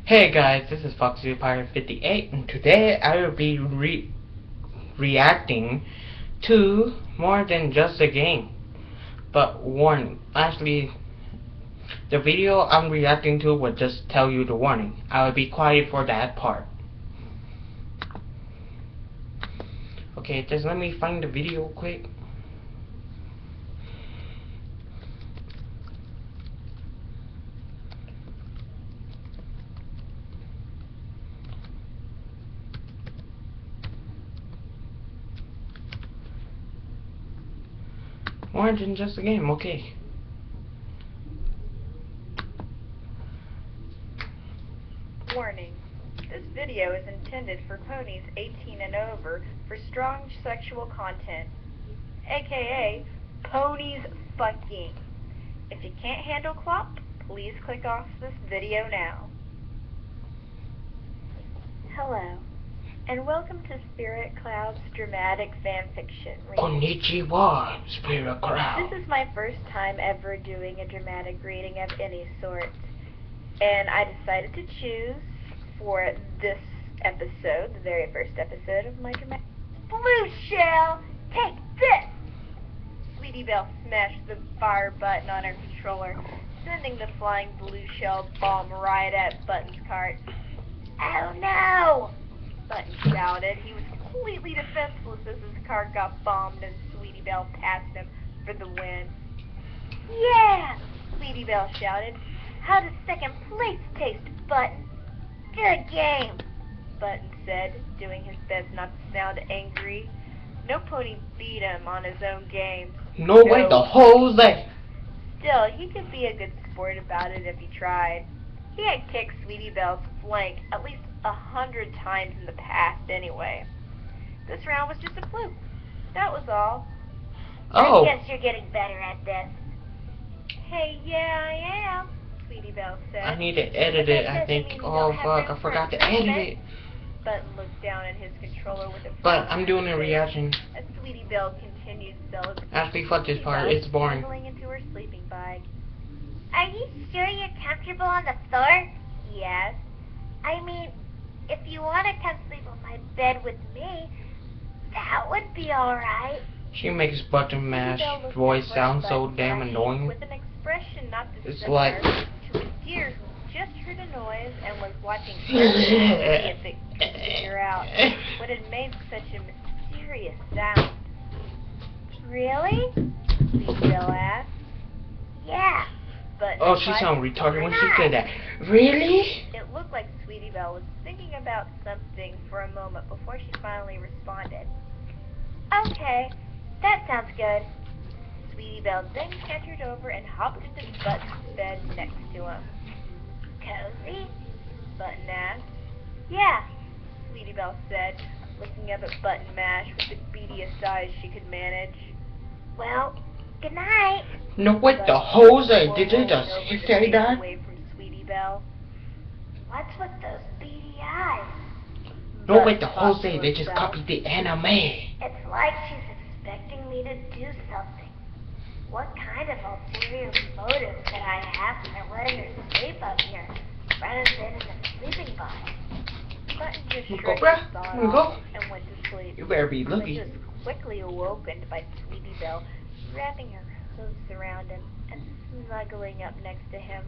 Hey guys, this is FoxyPirate58 and today I will be reacting to more than just a game. But warning, actually the video I'm reacting to will just tell you the warning. I will be quiet for that part. Okay, just let me find the video quick. More than just a game, okay. Warning. This video is intended for ponies 18 and over for strong sexual content, aka ponies fucking. If you can't handle clop, please click off this video now. Hello, and welcome to Spirit Cloud's dramatic fanfiction reading. Konnichiwa, Spirit Cloud. This is my first time ever doing a dramatic reading of any sort, and I decided to choose for this episode, the very first episode of my dramatic... Blue Shell, take this! Sweetie Belle smashed the fire button on her controller, sending the flying blue shell bomb right at Button's cart. Oh no! Button shouted. He was completely defenseless as his car got bombed and Sweetie Belle passed him for the win. Yeah! Sweetie Belle shouted. How does second place taste, Button? Good game, Button said, doing his best not to sound angry. No pony beat him on his own game. No way, the Jose! Still, he could be a good sport about it if he tried. He had kicked Sweetie Belle's flank at least 100 times in the past anyway. This round was just a fluke. That was all. Oh. I guess you're getting better at this. Hey, yeah, I am, Sweetie Belle said. I need to edit it, I think. Oh fuck, I forgot to edit it. Button looked down at his controller with a But I'm doing a reaction. As Sweetie Belle continued celebrating. Actually, fuck this part, it's boring. Settling into her sleeping bag. Are you sure you're comfortable on the floor? Yes. I mean, if you want to come sleep on my bed with me, that would be alright. She makes Button Mash voice sound so damn annoying. With an expression not It's dissimilar like to a deer who just heard a noise and was watching carefully to see if it could figure out what had made such a mysterious sound. Really? Sweetie Belle asked. Yeah. But oh, she sounded retarded when she said that. Really? It looked like Sweetie Belle was thinking about something for a moment before she finally responded. Okay, that sounds good. Sweetie Belle then cantered over and hopped into Button's bed next to him. Cozy? Button asked. Yeah, Sweetie Belle said, looking up at Button Mash with the beadiest eyes she could manage. Well, good night. No, wait, the Jose, did they just say that? Away from Sweetie Belle. What's with those beady eyes? No, wait, the Jose, they just copied the anime. It's like she's expecting me to do something. What kind of ulterior motive could I have by letting her sleep up here, rather than in a sleeping bag? Button just Go, shrugged bruh. his thought Go. off and went to sleep. You better be He lucky. was quickly awakened by Sweetie Belle, wrapping her hooves around him and snuggling up next to him.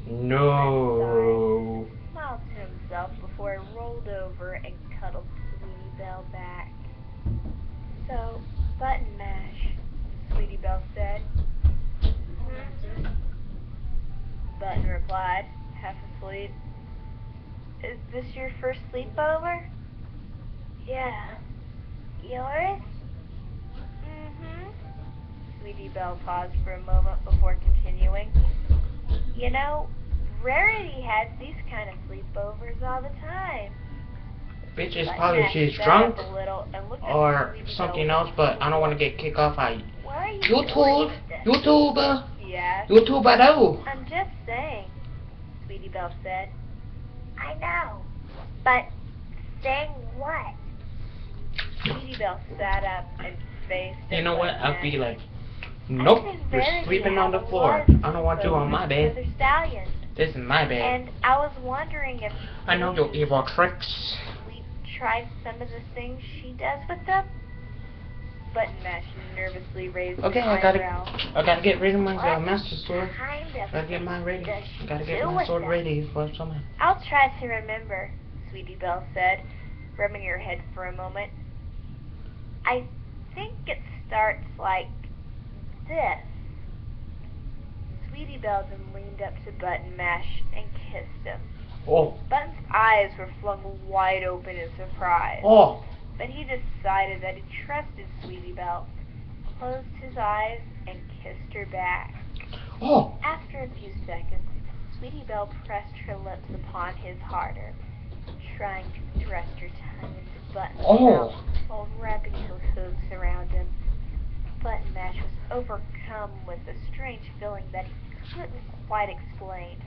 No. He smiled to himself before he rolled over and cuddled Sweetie Belle back. So, Button Mash, Sweetie Belle said. Button replied, half asleep. Is this your first sleepover? Yeah. Yours? Mm-hmm. Sweetie Belle paused for a moment before continuing. You know, Rarity has these kind of sleepovers all the time. Bitch is Button probably Mash she's sat drunk up a little and looked at or Sweetie something Belle else, but I don't want to get kicked off by What are you YouTube. doing? YouTuber. Yes. YouTuber though. I'm just saying, Sweetie Belle said. I know. But saying what? Sweetie Belle sat up and faced. You know what? I'll be like, I nope, think you're Rarity sleeping on the has a floor. lot of I don't want you on my sleepovers bed. with other stallions. This is my bed. And I was wondering if I know your evil tricks. we tried some of the things she does with them. Button Mash nervously raised Okay, an I eyebrow. gotta get rid of my What master sword. kind of Gotta get mine ready. does she Gotta get do my with sword them? ready for someone. I'll try to remember, Sweetie Belle said, rubbing her head for a moment. I think it starts like this. Sweetie Belle then leaned up to Button Mash and kissed him. Oh, Button's eyes were flung wide open in surprise, oh, but he decided that he trusted Sweetie Belle, closed his eyes, and kissed her back. oh. After a few seconds, Sweetie Belle pressed her lips upon his harder, trying to thrust her tongue into Button's mouth while wrapping her hooves around him. Button Mash was overcome with a strange feeling that he couldn't quite explain.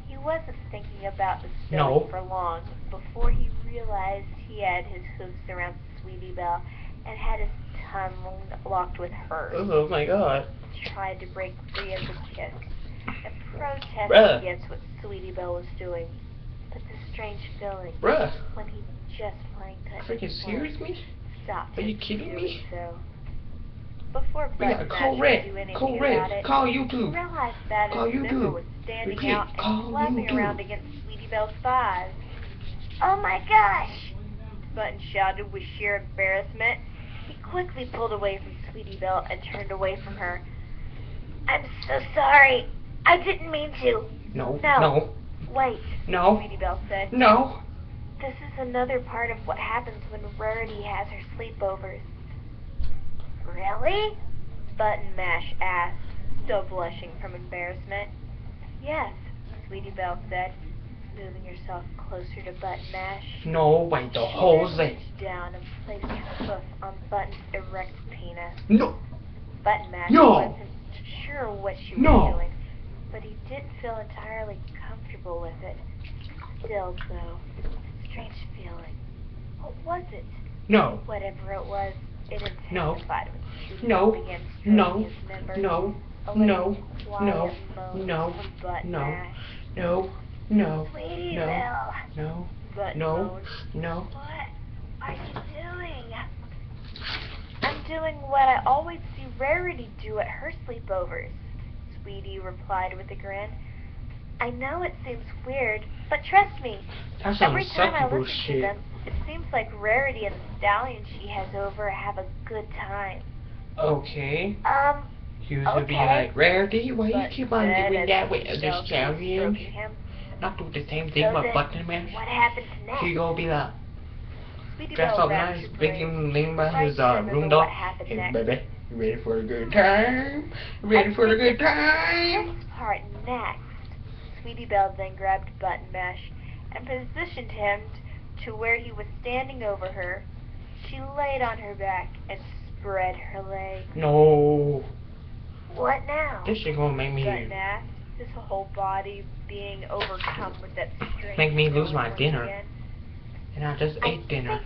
He wasn't thinking about this feeling for long before he realized he had his hooves around Sweetie Belle and had his tongue locked with hers. Oh my god. He tried to break free of the kiss and protest Bruh. against what Sweetie Belle was doing. But the strange feeling Bruh, when he just plain couldn't freaking serious me? stopped Are you him kidding from me? doing so. Before We Button got Mash call could red, do anything call about red, it, call he YouTube. realized that Call his member YouTube. was standing Repeat, out call and flapping YouTube. around against Sweetie Belle's thighs. Oh my gosh! Button shouted with sheer embarrassment. He quickly pulled away from Sweetie Belle and turned away from her. I'm so sorry. I didn't mean to. No, No. no, Wait, no, Sweetie Belle said. no. This is another part of what happens when Rarity has her sleepovers. Really? Button Mash asked, still blushing from embarrassment. Yes, Sweetie Belle said, moving herself closer to Button Mash. No, wait, the She whole then thing. reached down and placed her hoof on Button's erect penis. No, Button Mash No. wasn't sure what she was No. doing, but he didn't feel entirely comfortable with it. Still, though, strange feeling. What was it? no, Whatever it was, it No. intensified when Sweetie No. Belle began stroking no, his member. no, A no, little quiet no, moan no, from Button no, Mash. no, no, Sweetie no, Belle. no, Button no, moaned. no. What are you doing? I'm doing what I always see Rarity do at her sleepovers, Sweetie replied with a grin. I know it seems weird, but trust me, That's every some time I sucky listen to bullshit. them, it seems like Rarity and the stallion she has over have a good time. Okay. You should be Okay. like, Rarity, why you But keep on then doing as that with Sweetie the Belle kept stallion? stroking him, Not do the same thing So with then, Button Mash. what happened next? She go be like, Sweetie dress Belle up wrapped nice, her big brains and lean by right his to remember room what door. happened Hey next. baby, you ready for a good time? Ready for a good time? This part next. Sweetie Belle then grabbed Button Mash and positioned him to where he was standing over her. She laid on her back and spread her legs. No. What now? This shit gonna make me Button asked, his whole body being overcome with that strange Make me lose feeling my once dinner. again. and I just I ate dinner.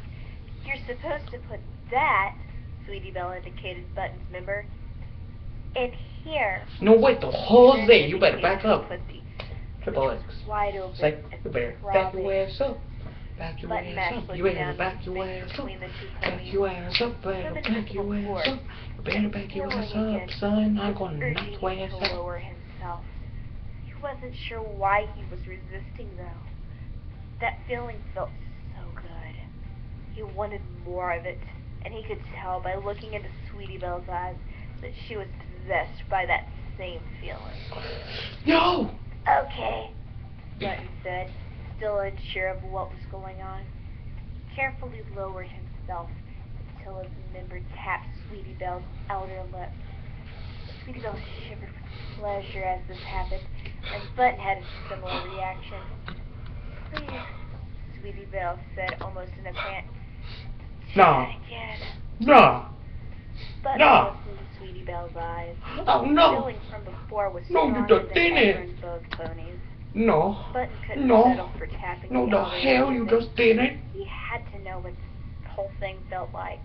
think you're supposed to put that, Sweetie Belle indicated Button's member, in here. No wait, the whole Then thing. You better indicated back up. her pussy, Triple which X. was wide open It's like, and you better back throbbing. your ass up. Back your Button ass Mash up. looked You better down back at your the ass up. between the two Back ponies. your ass up, better Swimming back your before, ass up. You better back your ass feeling up, again, son. I'm gonna urging knock your him ass to up. lower himself. He wasn't sure why he was resisting though. That feeling felt so good. He wanted more of it, and he could tell by looking into Sweetie Belle's eyes that she was possessed by that same feeling. No! Okay. Button said, still unsure of what was going on. He carefully lowered himself until his member tapped Sweetie Belle's outer lip. Sweetie Belle shivered with pleasure as this happened, and Button had a similar reaction. Please, Sweetie Belle said almost in a pant. No. Try it again. No! Button No. looked into Sweetie Belle's eyes. Oh The no! feeling from before was No, you stronger just than did ever it. in both ponies. No! Button couldn't No. settle for tapping No, the the outer hell edge you of it. just did it! He had to know what the whole thing felt like.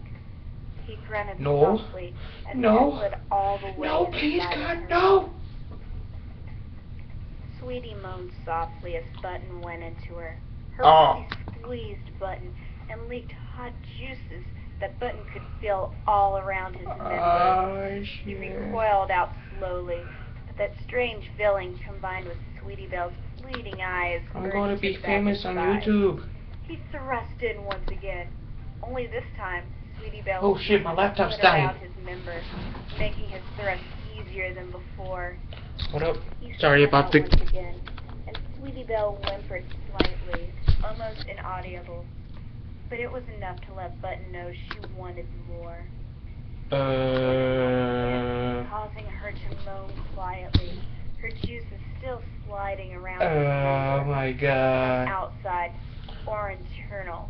He grunted No. softly as No. he slid all the way No, please inside of God, her. no! Sweetie moaned softly as Button went into her. Her Oh. body squeezed Button and leaked hot juices that Button could feel all around his member. Oh, He shit. recoiled out slowly, but that strange feeling combined with Sweetie Belle's fleeting eyes I'm urged going to him be back famous on inside. YouTube. He thrust in once again. Only this time, Sweetie Belle Oh shit, my laptop's slid dying. around his member, making his thrust easier than before. What up? He Sorry spun about out the... once again, and Sweetie Belle whimpered slightly, almost inaudible. But it was enough to let Button know she wanted more. Causing her to moan quietly, her juices still sliding around his Oh member. my god. Outside or internal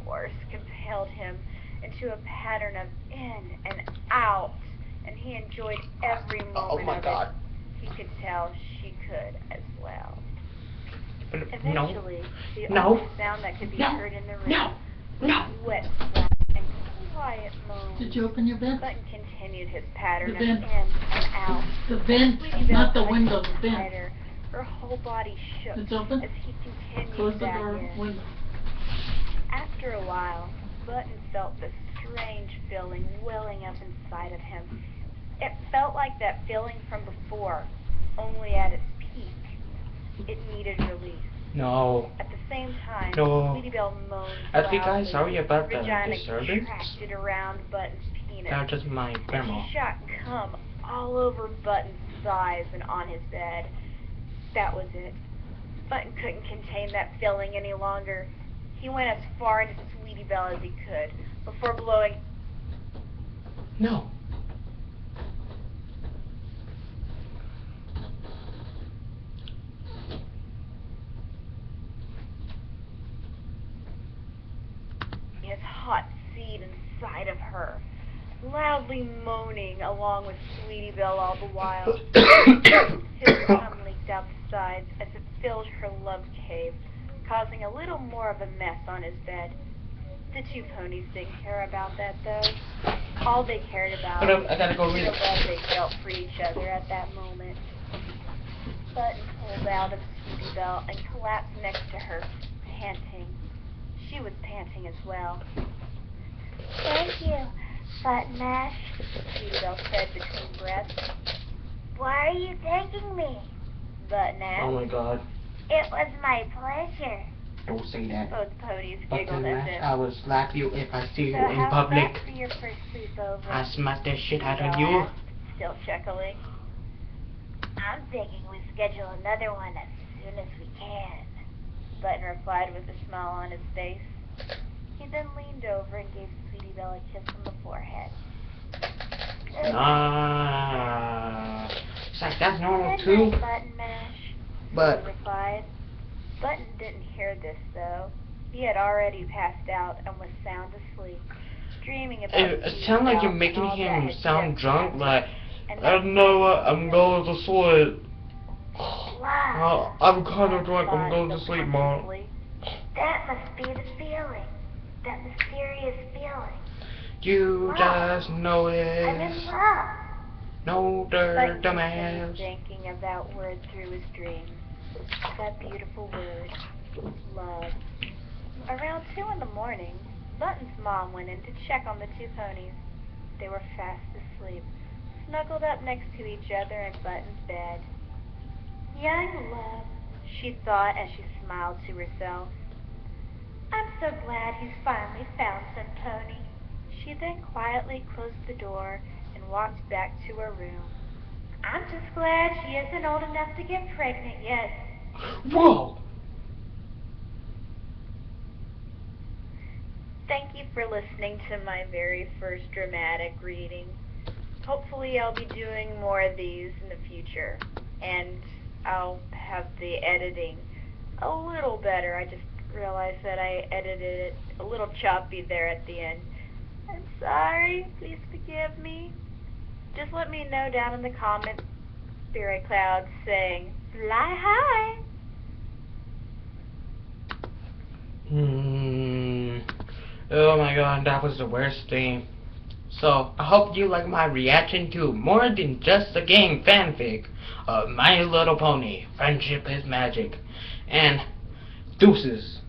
force compelled him into a pattern of in and out, and he enjoyed every moment Oh my of god. it. He could tell she could as well. No. Eventually, the No. only sound that could be No. heard in the room No. No. was wet splash and quiet moans. Did you open your vent? Button continued his pattern The of in vent. and out. The vent, Sweetie Belle not the hugged window, him the vent. tighter. Her whole body shook It's open? as he continued Close the back door, in. window. After a while, Button felt this strange feeling welling up inside of him. It felt like that feeling from before, only at its peak. It needed release. No. At the same time, No. Sweetie Belle moaned I think I'm loudly. sorry about Her the vagina disturbance. contracted around Button's penis. That was just my And grandma. she shot cum all over Button's thighs and on his bed. That was it. Button couldn't contain that feeling any longer. He went as far into Sweetie Belle as he could, before blowing No. his hot seed inside of her, loudly moaning along with Sweetie Belle all the while. His cum leaked out the sides as it filled her love cave, causing a little more of a mess on his bed. The two ponies didn't care about that, though. All they cared about Hold up, I gotta go was read the it. love they felt for each other at that moment. Button pulled out of Sweetie Belle and collapsed next to her, panting. She was panting as well. Thank you, Button Mash. Sweetie Belle said between breaths. Why are you thanking me? Button asked. Oh my god. It was my pleasure. Don't say that. Both ponies But giggled then at him. I will slap you if I see you So in how's public. that for your first sleepover? I smack the shit out of Belle you. asked, still chuckling. I'm thinking we schedule another one as soon as we can. Button replied with a smile on his face. He then leaned over and gave Sweetie Belle a kiss on the forehead. Good Ah. It's like that's normal night, too. Button Mash. But He replied. Button didn't hear this, though. He had already passed out and was sound asleep, dreaming about it Sweetie sounds like Belle you're and making all that him had sound just drunk, happened. like, And I that know what, I'm Sweetie going to sleep. Wow. I'm kind of drunk, I'm Belle going to sleep, Mom. subconsciously. That must be the feeling. That mysterious feeling. You just know I'm in it. love. No Button dirt, continued dumbass. thinking of that word through his dreams. That beautiful word, love. Around 2 in the morning, Button's mom went in to check on the two ponies. They were fast asleep, snuggled up next to each other in Button's bed. Young love, she thought as she smiled to herself. I'm so glad he's finally found some pony. She then quietly closed the door and walked back to her room. I'm just glad she isn't old enough to get pregnant yet. Whoa! Thank you for listening to my very first dramatic reading. Hopefully I'll be doing more of these in the future, and I'll have the editing a little better. I just realized that I edited it a little choppy there at the end. I'm sorry, please forgive me. Just let me know down in the comments, Spirit Cloud saying, fly high. Oh my god, that was the worst thing. So I hope you like my reaction to More Than Just a Game fanfic of My Little Pony, Friendship is Magic, and deuces.